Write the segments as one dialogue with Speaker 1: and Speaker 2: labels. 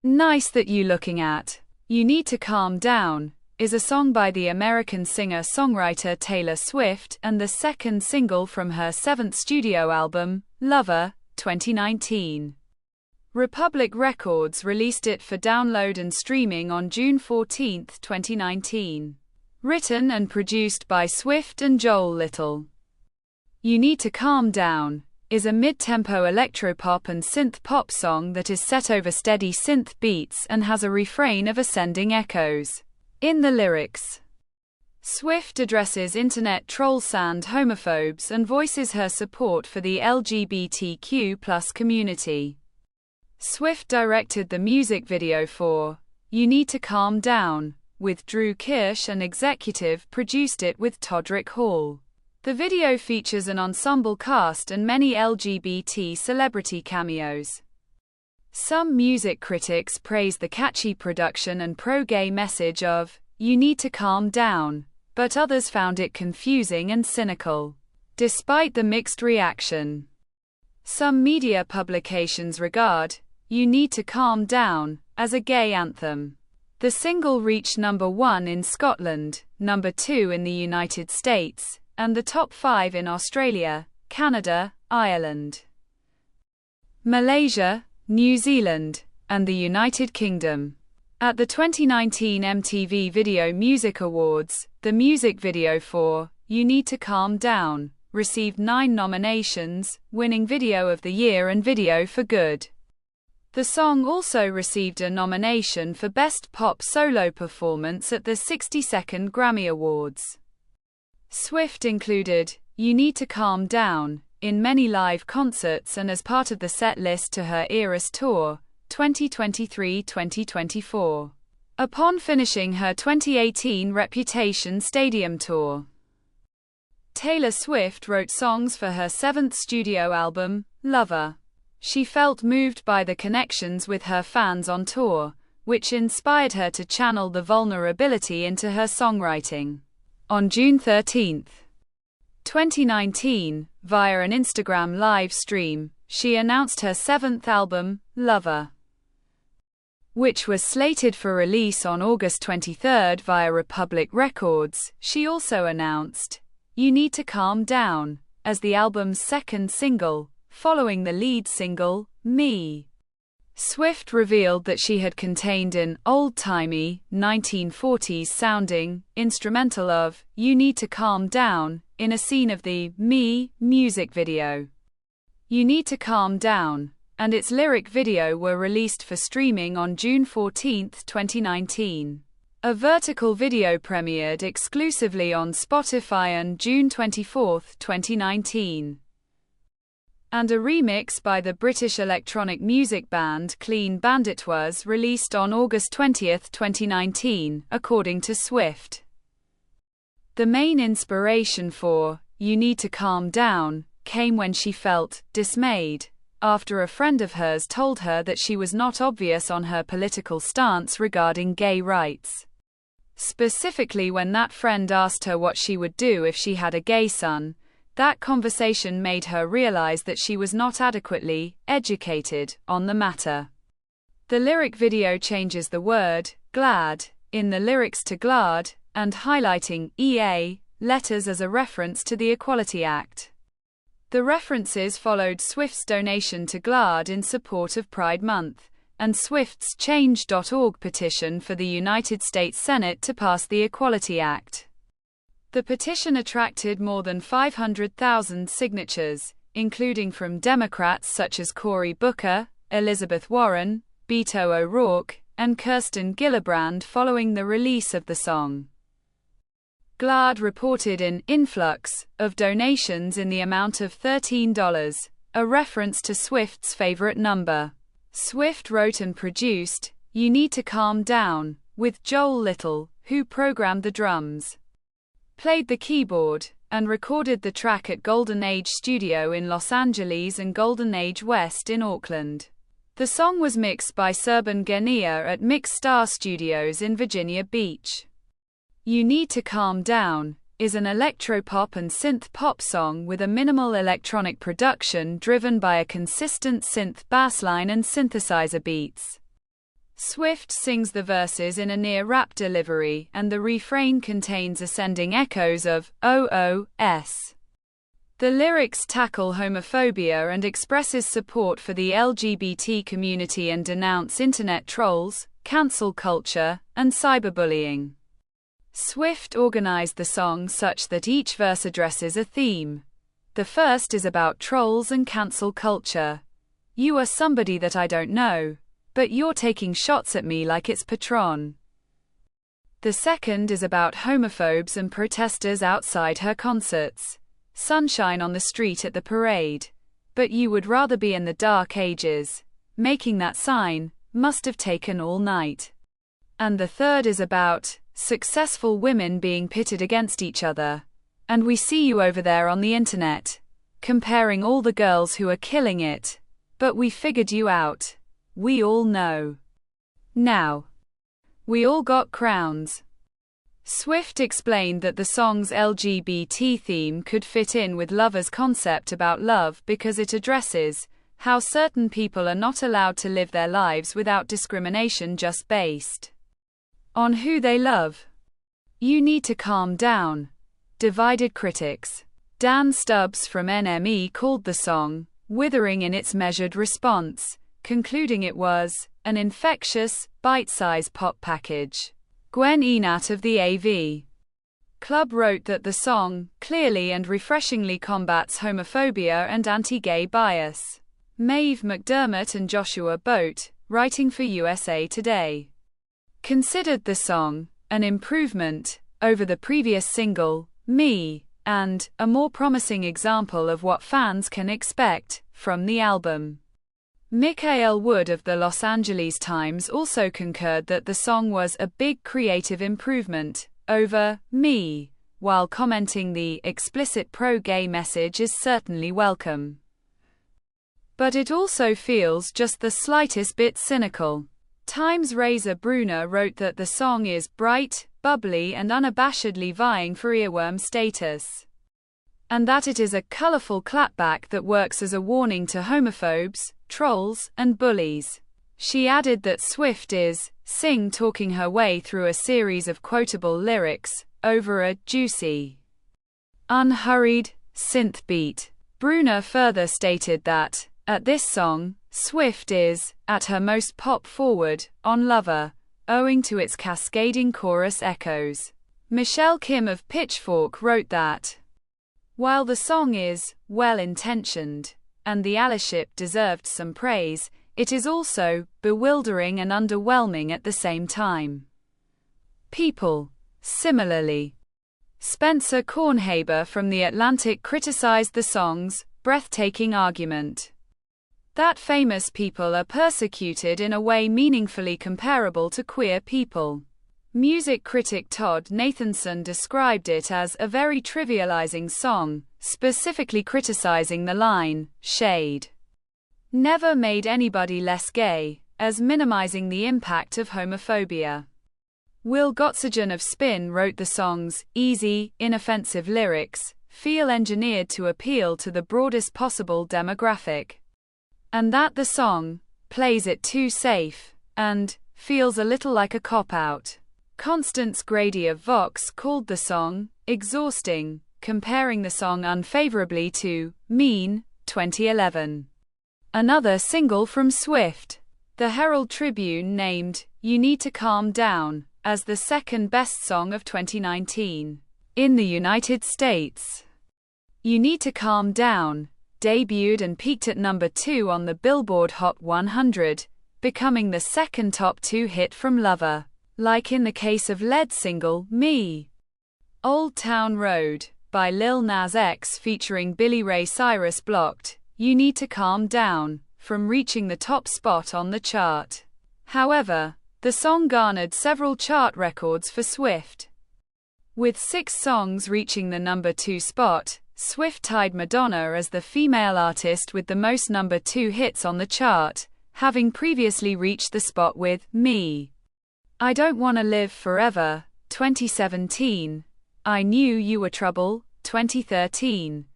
Speaker 1: Nice That You Looking At, You Need to Calm Down, is a song by the American singer-songwriter Taylor Swift and the second single from her seventh studio album, Lover, 2019. Republic Records released it for download and streaming on June 14, 2019. Written and produced by Swift and Joel Little. You Need to Calm Down is a mid-tempo electropop and synth-pop song that is set over steady synth beats and has a refrain of ascending echoes. In the lyrics, Swift addresses internet trolls and homophobes and voices her support for the LGBTQ+ community. Swift directed the music video for You Need to Calm Down with Drew Kirsch and executive produced it with Todrick Hall. The video features an ensemble cast and many LGBT celebrity cameos. Some music critics praised the catchy production and pro-gay message of You Need to Calm Down, but others found it confusing and cynical. Despite the mixed reaction, some media publications regard You Need to Calm Down as a gay anthem. The single reached number 1 in Scotland, number 2 in the United States, and the top 5 in Australia, Canada, Ireland, Malaysia, New Zealand, and the United Kingdom. At the 2019 MTV Video Music Awards, the music video for You Need to Calm Down received 9 nominations, winning Video of the Year and Video for Good. The song also received a nomination for Best Pop Solo Performance at the 62nd Grammy Awards. Swift included You Need to Calm Down in many live concerts and as part of the set list to her Eras Tour, 2023-2024. Upon finishing her 2018 Reputation Stadium Tour, Taylor Swift wrote songs for her seventh studio album, Lover. She felt moved by the connections with her fans on tour, which inspired her to channel the vulnerability into her songwriting. On June 13, 2019, via an Instagram live stream, she announced her seventh album, Lover, which was slated for release on August 23 via Republic Records. She also announced You Need to Calm Down as the album's second single, following the lead single, Me. Swift revealed that she had contained an old-timey, 1940s-sounding instrumental of You Need to Calm Down in a scene of the Me music video. You Need to Calm Down and its lyric video were released for streaming on June 14, 2019. A vertical video premiered exclusively on Spotify on June 24, 2019. And a remix by the British electronic music band Clean Bandit was released on August 20, 2019, according to Swift. The main inspiration for You Need to Calm Down came when she felt dismayed after a friend of hers told her that she was not obvious on her political stance regarding gay rights. Specifically when that friend asked her what she would do if she had a gay son. That conversation made her realize that she was not adequately educated on the matter. The lyric video changes the word glad in the lyrics to glad and highlighting EA letters as a reference to the Equality Act. The references followed Swift's donation to GLAAD in support of Pride Month and Swift's Change.org petition for the United States Senate to pass the Equality Act. The petition attracted more than 500,000 signatures, including from Democrats such as Cory Booker, Elizabeth Warren, Beto O'Rourke, and Kirsten Gillibrand following the release of the song. GLAAD reported an influx of donations in the amount of $13, a reference to Swift's favorite number. Swift wrote and produced You Need to Calm Down with Joel Little, who programmed the drums, played the keyboard, and recorded the track at Golden Age Studio in Los Angeles and Golden Age West in Auckland. The song was mixed by Serban Genia at Mix Star Studios in Virginia Beach. You Need to Calm Down is an electropop and synth-pop song with a minimal electronic production driven by a consistent synth bassline and synthesizer beats. Swift sings the verses in a near-rap delivery, and the refrain contains ascending echoes of "OOS." The lyrics tackle homophobia and expresses support for the LGBT community and denounce internet trolls, cancel culture, and cyberbullying. Swift organized the song such that each verse addresses a theme. The first is about trolls and cancel culture. You are somebody that I don't know, but you're taking shots at me like it's Patron. The second is about homophobes and protesters outside her concerts. Sunshine on the street at the parade. But you would rather be in the dark ages. Making that sign must have taken all night. And the third is about successful women being pitted against each other. And we see you over there on the internet, comparing all the girls who are killing it. But we figured you out. We all know. Now. We all got crowns. Swift explained that the song's LGBT theme could fit in with Lover's concept about love because it addresses how certain people are not allowed to live their lives without discrimination just based on who they love. You need to calm down. Divided critics. Dan Stubbs from NME called the song withering in its measured response, concluding it was an infectious, bite-sized pop package. Gwen Enat of the AV Club wrote that the song clearly and refreshingly combats homophobia and anti-gay bias. Maeve McDermott and Joshua Boat, writing for USA Today, considered the song an improvement over the previous single, Me, and a more promising example of what fans can expect from the album. Michael Wood of the Los Angeles Times also concurred that the song was a big creative improvement over Me, while commenting the explicit pro-gay message is certainly welcome. But it also feels just the slightest bit cynical. Times Razor Bruner wrote that the song is bright, bubbly and unabashedly vying for earworm status, and that it is a colorful clapback that works as a warning to homophobes, trolls, and bullies. She added that Swift is talking her way through a series of quotable lyrics over a juicy, unhurried synth beat. Bruner further stated that, at this song, Swift is at her most pop-forward on Lover, owing to its cascading chorus echoes. Michelle Kim of Pitchfork wrote that, while the song is well-intentioned, and the allyship deserved some praise, it is also bewildering and underwhelming at the same time. People, similarly. Spencer Kornhaber from The Atlantic criticized the song's breathtaking argument that famous people are persecuted in a way meaningfully comparable to queer people. Music critic Todd Nathanson described it as a very trivializing song, specifically criticizing the line, "Shade never made anybody less gay," as minimizing the impact of homophobia. Will Gottsagen of Spin wrote the song's easy, inoffensive lyrics feel engineered to appeal to the broadest possible demographic, and that the song plays it too safe and feels a little like a cop-out. Constance Grady of Vox called the song exhausting, comparing the song unfavorably to Mean, 2011. Another single from Swift. The Herald Tribune named You Need to Calm Down as the second best song of 2019. In the United States, You Need to Calm Down debuted and peaked at number 2 on the Billboard Hot 100, becoming the second top 2 hit from Lover. Like in the case of lead single, Me. Old Town Road, by Lil Nas X featuring Billy Ray Cyrus blocked You Need to Calm Down from reaching the top spot on the chart. However, the song garnered several chart records for Swift. With 6 songs reaching the number 2 spot, Swift tied Madonna as the female artist with the most number 2 hits on the chart, having previously reached the spot with Me. I Don't Wanna Live Forever, 2017. I Knew You Were Trouble, 2013.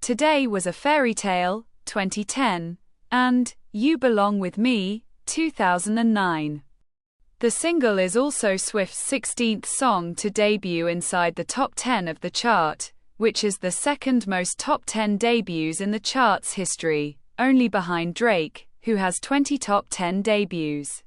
Speaker 1: Today Was a Fairy Tale, 2010. And You Belong With Me, 2009. The single is also Swift's 16th song to debut inside the top 10 of the chart, which is the second most top 10 debuts in the chart's history, only behind Drake, who has 20 top 10 debuts,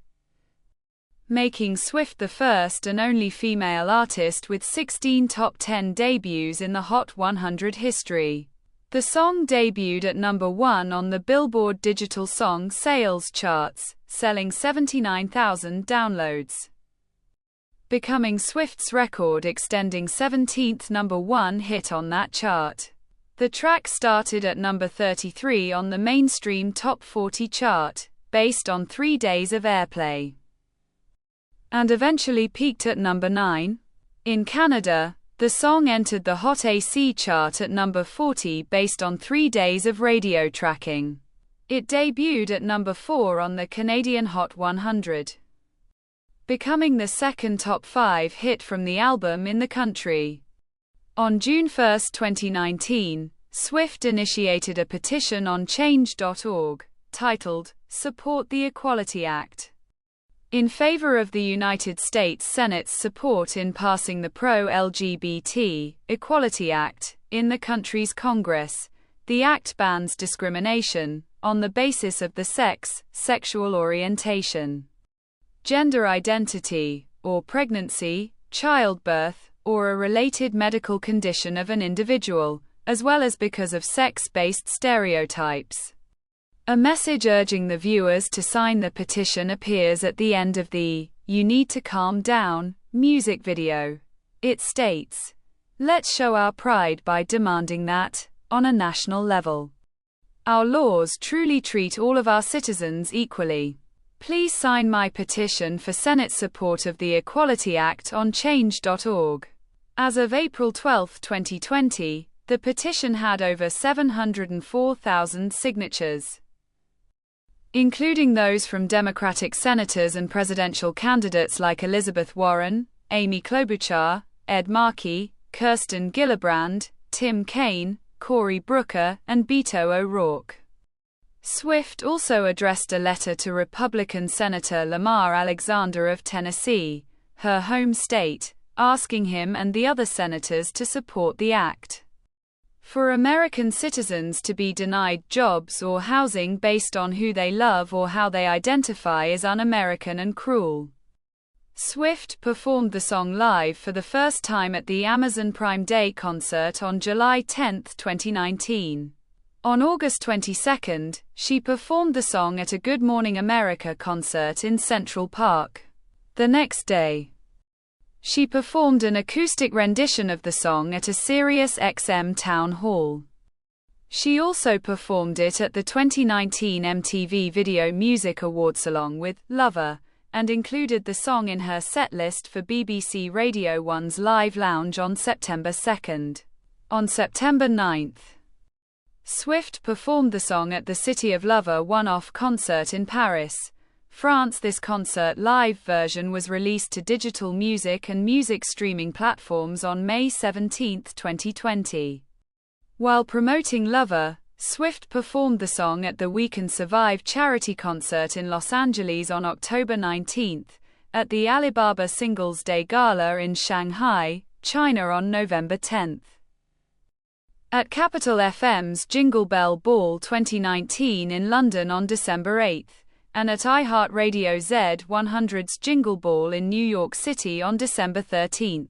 Speaker 1: making Swift the first and only female artist with 16 top 10 debuts in the Hot 100 history. The song debuted at number 1 on the Billboard Digital Song Sales charts, selling 79,000 downloads, becoming Swift's record-extending 17th number 1 hit on that chart. The track started at number 33 on the mainstream Top 40 chart, based on 3 days of airplay, and eventually peaked at number 9. In Canada, the song entered the Hot AC chart at number 40 based on 3 days of radio tracking. It debuted at number 4 on the Canadian Hot 100, becoming the second top 5 hit from the album in the country. On June 1, 2019, Swift initiated a petition on Change.org, titled, "Support the Equality Act," in favor of the United States Senate's support in passing the Pro-LGBT Equality Act. In the country's Congress, the act bans discrimination on the basis of the sex, sexual orientation, gender identity, or pregnancy, childbirth, or a related medical condition of an individual, as well as because of sex-based stereotypes. A message urging the viewers to sign the petition appears at the end of the "You Need to Calm Down" music video. It states, "Let's show our pride by demanding that, on a national level, our laws truly treat all of our citizens equally. Please sign my petition for Senate support of the Equality Act on Change.org." As of April 12, 2020, the petition had over 704,000 signatures, including those from Democratic senators and presidential candidates like Elizabeth Warren, Amy Klobuchar, Ed Markey, Kirsten Gillibrand, Tim Kaine, Cory Booker, and Beto O'Rourke. Swift also addressed a letter to Republican Senator Lamar Alexander of Tennessee, her home state, asking him and the other senators to support the act. For American citizens to be denied jobs or housing based on who they love or how they identify is un-American and cruel. Swift performed the song live for the first time at the Amazon Prime Day concert on July 10, 2019. On August 22, she performed the song at a Good Morning America concert in Central Park. The next day, she performed an acoustic rendition of the song at a Sirius XM town hall. She also performed it at the 2019 MTV Video Music Awards along with "Lover," and included the song in her setlist for BBC Radio 1's Live Lounge on September 2. On September 9, Swift performed the song at the City of Lover one-off concert in Paris, France. This concert live version was released to digital music and music streaming platforms on May 17, 2020. While promoting Lover, Swift performed the song at the We Can Survive charity concert in Los Angeles on October 19, at the Alibaba Singles Day Gala in Shanghai, China on November 10, at Capital FM's Jingle Bell Ball 2019 in London on December 8, and at iHeartRadio Z100's Jingle Ball in New York City on December 13.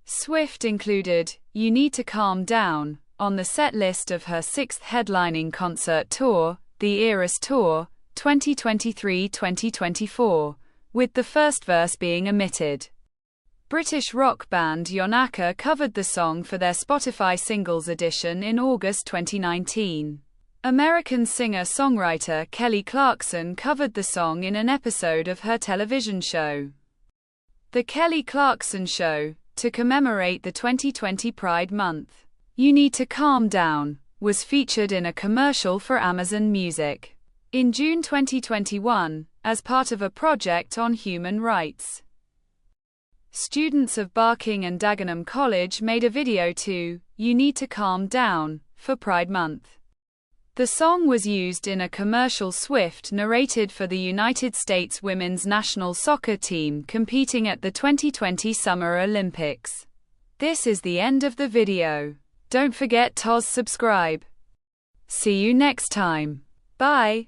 Speaker 1: Swift included "You Need to Calm Down" on the set list of her 6th headlining concert tour, the Eras Tour, 2023-2024, with the first verse being omitted. British rock band Yonaka covered the song for their Spotify Singles Edition in August 2019. American singer-songwriter Kelly Clarkson covered the song in an episode of her television show, The Kelly Clarkson Show, to commemorate the 2020 Pride Month. "You Need to Calm Down" was featured in a commercial for Amazon Music in June 2021, as part of a project on human rights. Students of Barking and Dagenham College made a video to "You Need to Calm Down" for Pride Month. The song was used in a commercial Swift narrated for the United States women's national soccer team competing at the 2020 Summer Olympics. This is the end of the video. Don't forget to subscribe. See you next time. Bye.